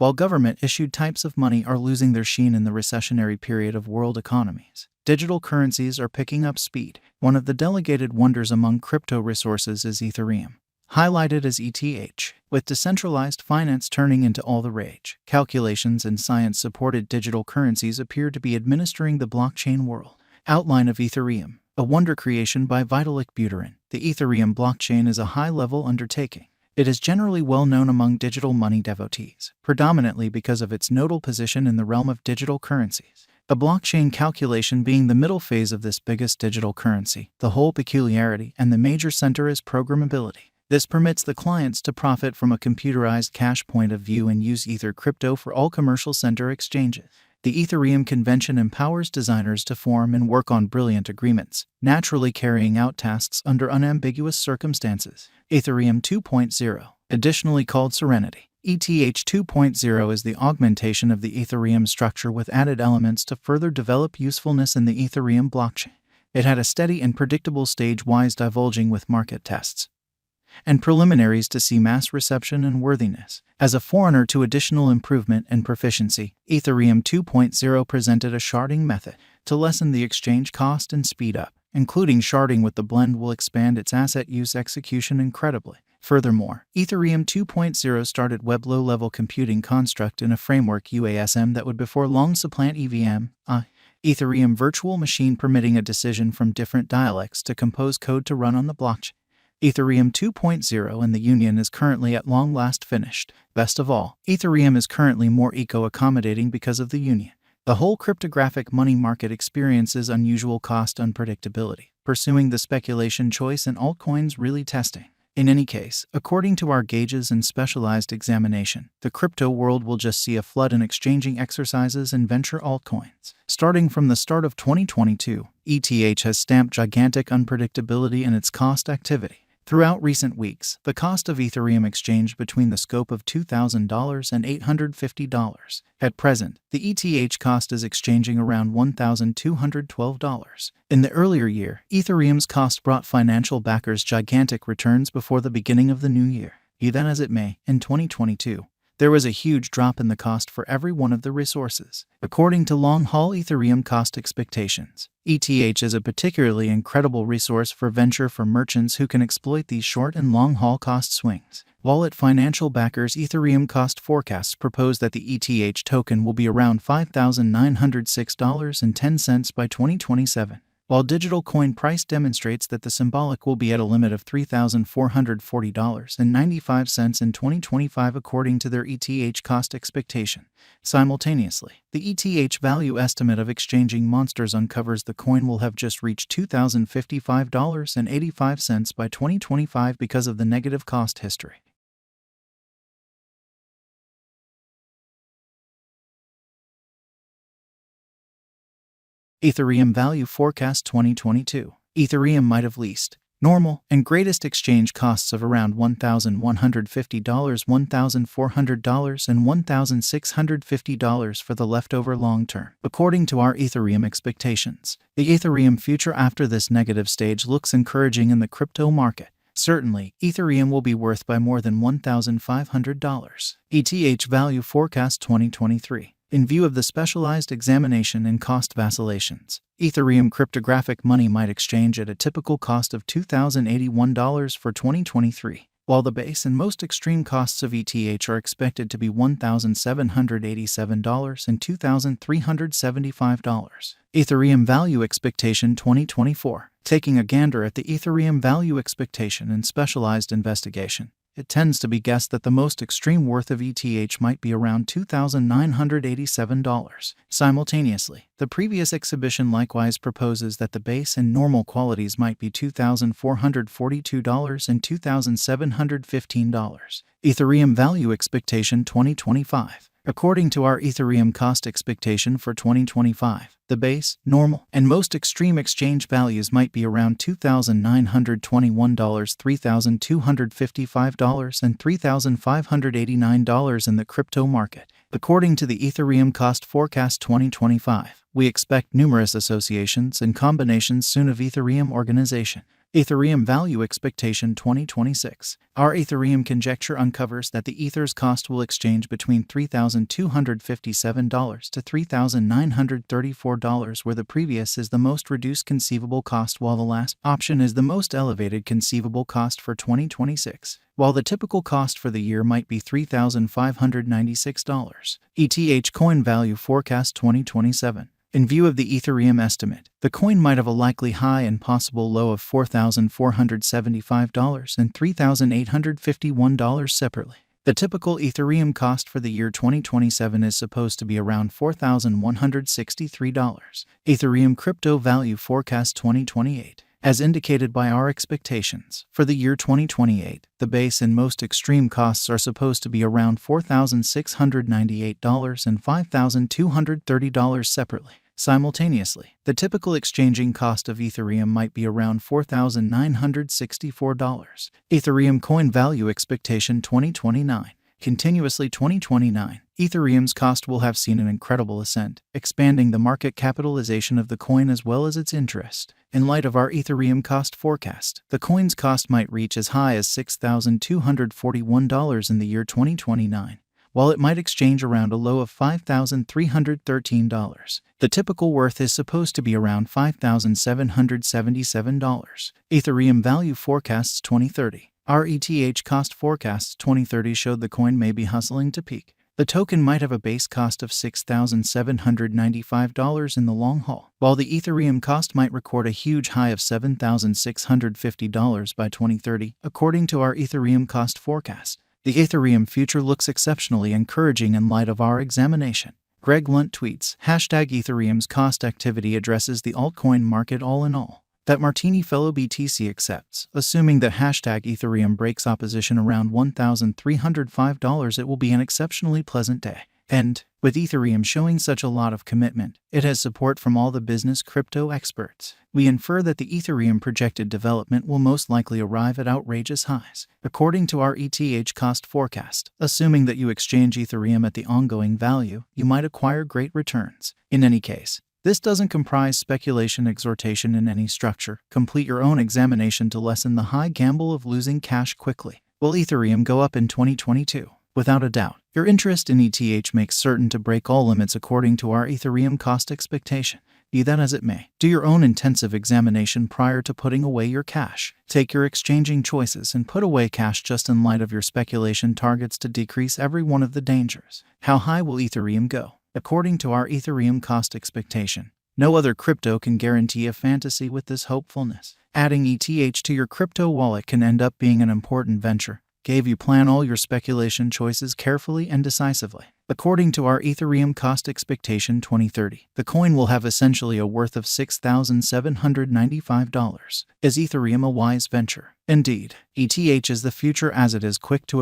While government-issued types of money are losing their sheen in the recessionary period of world economies, digital currencies are picking up speed. One of the delegated wonders among crypto resources is Ethereum, highlighted as ETH. With decentralized finance turning into all the rage, calculations and science-supported digital currencies appear to be administering the blockchain world. Outline of Ethereum, a wonder creation by Vitalik Buterin. The Ethereum blockchain is a high-level undertaking. It is generally well known among digital money devotees, predominantly because of its nodal position in the realm of digital currencies. A blockchain calculation being the middle phase of this biggest digital currency. The whole peculiarity and the major center is programmability. This permits the clients to profit from a computerized cash point of view and use Ether crypto for all commercial center exchanges. The Ethereum convention empowers designers to form and work on brilliant agreements, naturally carrying out tasks under unambiguous circumstances. Ethereum 2.0, additionally called Serenity. ETH 2.0 is the augmentation of the Ethereum structure with added elements to further develop usefulness in the Ethereum blockchain. It had a steady and predictable stage-wise divulging with market tests and preliminaries to see mass reception and worthiness. As a forerunner to additional improvement and proficiency, Ethereum 2.0 presented a sharding method to lessen the exchange cost and speed up. Including sharding with the blend will expand its asset use execution incredibly. Furthermore, Ethereum 2.0 started web low-level computing construct in a framework UASM that would before long supplant EVM, Ethereum virtual machine, permitting a decision from different dialects to compose code to run on the blockchain. Ethereum 2.0 and the Union is currently at long last finished. Best of all, Ethereum is currently more eco-accommodating because of the Union. The whole cryptographic money market experiences unusual cost unpredictability, pursuing the speculation choice and altcoins really testing. In any case, according to our gauges and specialized examination, the crypto world will just see a flood in exchanging exercises and venture altcoins. Starting from the start of 2022, ETH has stamped gigantic unpredictability in its cost activity. Throughout recent weeks, the cost of Ethereum exchanged between the scope of $2,000 and $850. At present, the ETH cost is exchanging around $1,212. In the earlier year, Ethereum's cost brought financial backers gigantic returns before the beginning of the new year. Be that as it may, in 2022, there was a huge drop in the cost for every one of the resources. According to long-haul Ethereum cost expectations, ETH is a particularly incredible resource for venture for merchants who can exploit these short and long-haul cost swings. Wallet financial backers Ethereum cost forecasts propose that the ETH token will be around $5,906.10 by 2027. While digital coin price demonstrates that the symbolic will be at a limit of $3,440.95 in 2025 according to their ETH cost expectation. Simultaneously, the ETH value estimate of exchanging monsters uncovers the coin will have just reached $2,055.85 by 2025 because of the negative cost history. Ethereum Value Forecast 2022. Ethereum might have least, normal, and greatest exchange costs of around $1,150, $1,400, and $1,650 for the leftover long term. According to our Ethereum expectations, the Ethereum future after this negative stage looks encouraging in the crypto market. Certainly, Ethereum will be worth by more than $1,500. ETH Value Forecast 2023. In view of the specialized examination and cost vacillations, Ethereum cryptographic money might exchange at a typical cost of $2,081 for 2023, while the base and most extreme costs of ETH are expected to be $1,787 and $2,375. Ethereum Value Expectation 2024. Taking a gander at the Ethereum value expectation and specialized investigation, it tends to be guessed that the most extreme worth of ETH might be around $2,987. Simultaneously, the previous exhibition likewise proposes that the base and normal qualities might be $2,442 and $2,715. Ethereum Value Expectation 2025. According to our Ethereum cost expectation for 2025, the base, normal, and most extreme exchange values might be around $2,921, $3,255, and $3,589 in the crypto market. According to the Ethereum Cost Forecast 2025, we expect numerous associations and combinations soon of Ethereum organization. Ethereum Value Expectation 2026. Our Ethereum conjecture uncovers that the Ether's cost will exchange between $3,257 to $3,934, where the previous is the most reduced conceivable cost while the last option is the most elevated conceivable cost for 2026. While the typical cost for the year might be $3,596. ETH Coin Value Forecast 2027. In view of the Ethereum estimate, the coin might have a likely high and possible low of $4,475 and $3,851 separately. The typical Ethereum cost for the year 2027 is supposed to be around $4,163. Ethereum Crypto Value Forecast 2028. As indicated by our expectations, for the year 2028, the base and most extreme costs are supposed to be around $4,698 and $5,230 separately. Simultaneously, the typical exchanging cost of Ethereum might be around $4,964. Ethereum Coin Value Expectation 2029. Continuously 2029, Ethereum's cost will have seen an incredible ascent, expanding the market capitalization of the coin as well as its interest. In light of our Ethereum cost forecast, the coin's cost might reach as high as $6,241 in the year 2029, while it might exchange around a low of $5,313. The typical worth is supposed to be around $5,777. Ethereum Value Forecasts 2030. Our ETH cost forecasts 2030 showed the coin may be hustling to peak. The token might have a base cost of $6,795 in the long haul, while the Ethereum cost might record a huge high of $7,650 by 2030, according to our Ethereum cost forecast. The Ethereum future looks exceptionally encouraging in light of our examination. Greg Lunt tweets, #Ethereum's cost activity addresses the altcoin market all in all. That Martini fellow BTC accepts, assuming that #Ethereum breaks opposition around $1,305, it will be an exceptionally pleasant day. And, with Ethereum showing such a lot of commitment, it has support from all the business crypto experts. We infer that the Ethereum projected development will most likely arrive at outrageous highs. According to our ETH cost forecast, assuming that you exchange Ethereum at the ongoing value, you might acquire great returns. In any case, this doesn't comprise speculation exhortation in any structure. Complete your own examination to lessen the high gamble of losing cash quickly. Will Ethereum go up in 2022? Without a doubt, your interest in ETH makes certain to break all limits according to our Ethereum cost expectation. Be that as it may, do your own intensive examination prior to putting away your cash. Take your exchanging choices and put away cash just in light of your speculation targets to decrease every one of the dangers. How high will Ethereum go? According to our Ethereum cost expectation, no other crypto can guarantee a fantasy with this hopefulness. Adding ETH to your crypto wallet can end up being an important venture. Gave you plan all your speculation choices carefully and decisively. According to our Ethereum cost expectation 2030, the coin will have essentially a worth of $6,795. Is Ethereum a wise venture? Indeed, ETH is the future as it is quick to